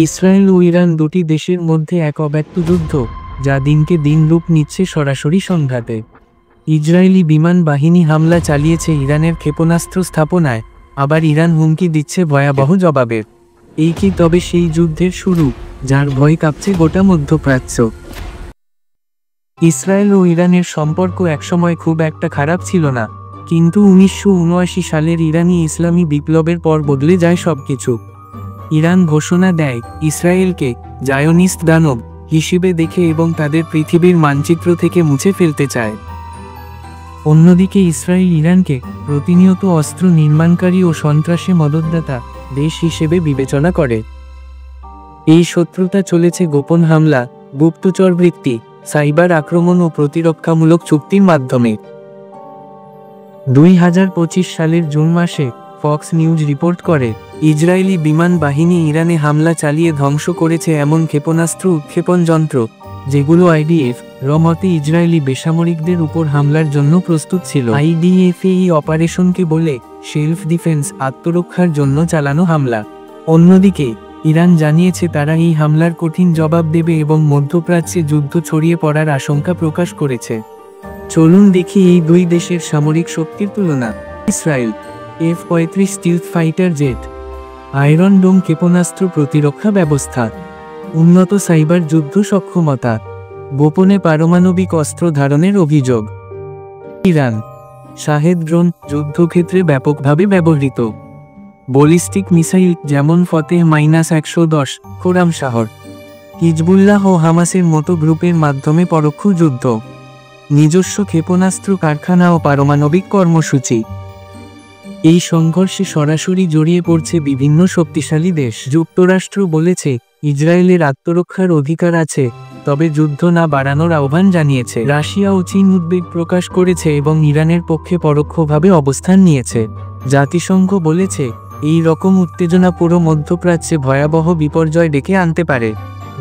Israel ও Iran দুটি দেশের মধ্যে এক অব্যক্ত যুদ্ধ, যা দিনকে দিন রূপ নিচ্ছে সরাসরি সংঘাতে। ইসরায়েলি বিমান বাহিনী হামলা চালিয়েছে ইরানের ক্ষেপণাস্ত্র স্থাপনায়, আবার ইরান হুমকি দিচ্ছে ভয়াবহ জবাবের। এই কি তবে সেই যুদ্ধের শুরু, যার ভয় কাঁপছে গোটা মধ্যপ্রাচ্য? ইসরায়েল ও ইরানের সম্পর্ক একসময় খুব একটা খারাপ ছিল না, কিন্তু 1979 সালের ইরানি ইসলামী বিপ্লবের পর বদলে যায় সবকিছু। ইরান ঘোষণা দেয় ইসরায়েলকে জায়োনিস্ট দানব হিসেবে দেখে এবং তাদের পৃথিবীর মানচিত্র থেকে মুছে ফেলতে চায়। অন্যদিকে ইসরায়েল ইরানকে প্রতিনিয়ত অস্ত্র নির্মাণকারী ও সন্ত্রাসে মদতদাতা দেশ হিসেবে বিবেচনা করে। এই শত্রুতা চলেছে গোপন হামলা, গুপ্তচরবৃত্তি, সাইবার আক্রমণ ও প্রতিরক্ষামূলক চুক্তির মাধ্যমে। 2025 সালের জুন মাসে ফক্স নিউজ রিপোর্ট করে, ইসরায়েলি বিমান বাহিনী ইরানে হামলা চালিয়ে ধ্বংস করেছে এমন ক্ষেপণাস্ত্র উৎক্ষেপণ যন্ত্র, যেগুলো আইডিএফ রমতে ইসরায়েলি বেসামরিকদের উপর হামলার জন্য প্রস্তুত ছিল। আইডিএফ এই অপারেশনকে বলে সেলফ ডিফেন্স, আত্মরক্ষার জন্য চালানো হামলা। অন্যদিকে ইরান জানিয়েছে তারা এই হামলার কঠিন জবাব দেবে এবং মধ্যপ্রাচ্যে যুদ্ধ ছড়িয়ে পড়ার আশঙ্কা প্রকাশ করেছে। চলুন দেখি এই দুই দেশের সামরিক শক্তির তুলনা। Israel F-35 stealth fighter jet, iron dome ক্ষেপণাস্ত্র প্রতিরক্ষা ব্যবস্থা, উন্নত সাইবার যুদ্ধ সক্ষমতা, গোপনে পারমাণবিক অস্ত্র ধারণের অভিযোগ। ইরান শাহেদ ড্রোন, যুদ্ধক্ষেত্রে ব্যাপকভাবে ব্যবহৃত। বলিস্টিক মিসাইল যেমন ফতেহ-110 খোরামশাহর, হিজবুল্লাহ ও হামাসের মতো গ্রুপের মাধ্যমে পরোক্ষ যুদ্ধ। নিজস্ব ক্ষেপণাস্ত্র কারখানা ও পারমাণবিক কর্মসূচি। এই সংঘর্ষে সরাসরি জড়িয়ে পড়ছে বিভিন্ন শক্তিশালী দেশ। যুক্তরাষ্ট্র বলেছে ইসরায়েলের আত্মরক্ষার অধিকার আছে, তবে যুদ্ধ না বাড়ানোর আহ্বান জানিয়েছে। রাশিয়া ও চীন উদ্বেগ প্রকাশ করেছে এবং ইরানের পক্ষে পরোক্ষভাবে অবস্থান নিয়েছে। জাতিসংঘ বলেছে এই রকম উত্তেজনা পুরো মধ্যপ্রাচ্যে ভয়াবহ বিপর্যয় ডেকে আনতে পারে।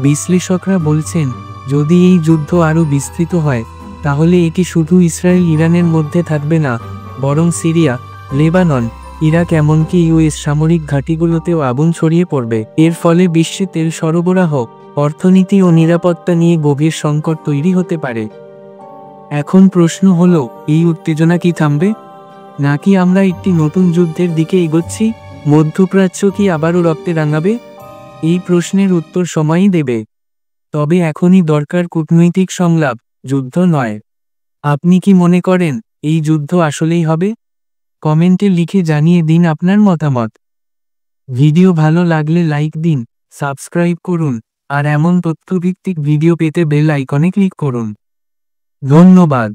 বিশ্লেষকরা বলছেন, যদি এই যুদ্ধ আরও বিস্তৃত হয়, তাহলে এটি শুধু ইসরায়েল ইরানের মধ্যে থাকবে না, বরং সিরিয়া, লেবানন, ইরাক এমনকি ইউএস সামরিক ঘাঁটিগুলোতেও আগুন ছড়িয়ে পড়বে। এর ফলে বিশ্বে তেল সরবরাহ, অর্থনীতি ও নিরাপত্তা নিয়ে গভীর সংকট তৈরি হতে পারে। এখন প্রশ্ন হলো, এই উত্তেজনা কি থামবে, নাকি আমরা একটি নতুন যুদ্ধের দিকে এগোচ্ছি? মধ্যপ্রাচ্য কি আবারও রক্তে রাঙাবে? এই প্রশ্নের উত্তর সময়ই দেবে। তবে এখনই দরকার কূটনৈতিক সংলাপ, যুদ্ধ নয়। আপনি কি মনে করেন এই যুদ্ধ আসলেই হবে? কমেন্টে লিখে জানিয়ে দিন আপনার মতামত। ভিডিও ভালো লাগলে লাইক দিন, সাবস্ক্রাইব করুন, আর এমন তথ্যভিত্তিক ভিডিও পেতে বেল আইকনে ক্লিক করুন। ধন্যবাদ।